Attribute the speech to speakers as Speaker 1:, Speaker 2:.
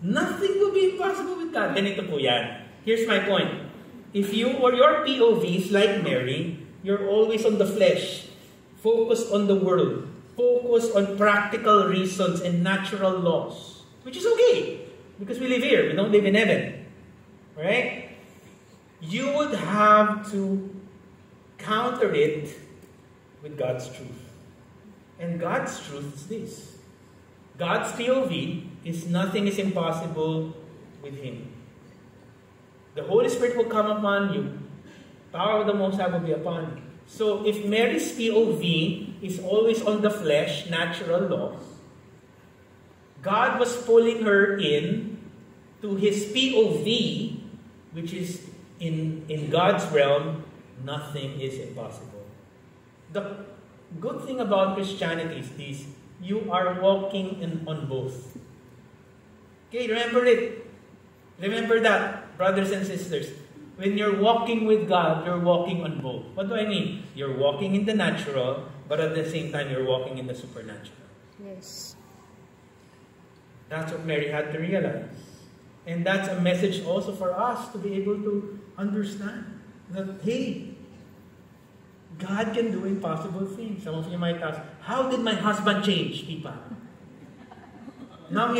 Speaker 1: Nothing will be impossible with God. Ganito po yan. Here's my point. If you or your POV is like Mary, you're always on the flesh, focused on the world, focused on practical reasons and natural laws, which is okay, because we live here, we don't live in heaven. Right? You would have to counter it with God's truth. And God's truth is this. God's POV is nothing is impossible with Him. The Holy Spirit will come upon you. Power of the Most High will be upon you. So if Mary's POV is always on the flesh, natural laws, God was pulling her in to His POV, which is in God's realm, nothing is impossible. The good thing about Christianity is this: you are walking on both. Okay, remember it. Remember that, brothers and sisters. When you're walking with God, you're walking on both. What do I mean? You're walking in the natural, but at the same time, you're walking in the supernatural.
Speaker 2: Yes.
Speaker 1: That's what Mary had to realize. And that's a message also for us to be able to understand. That, hey, God can do impossible things. Some of you might ask, how did my husband change, Pipa? Now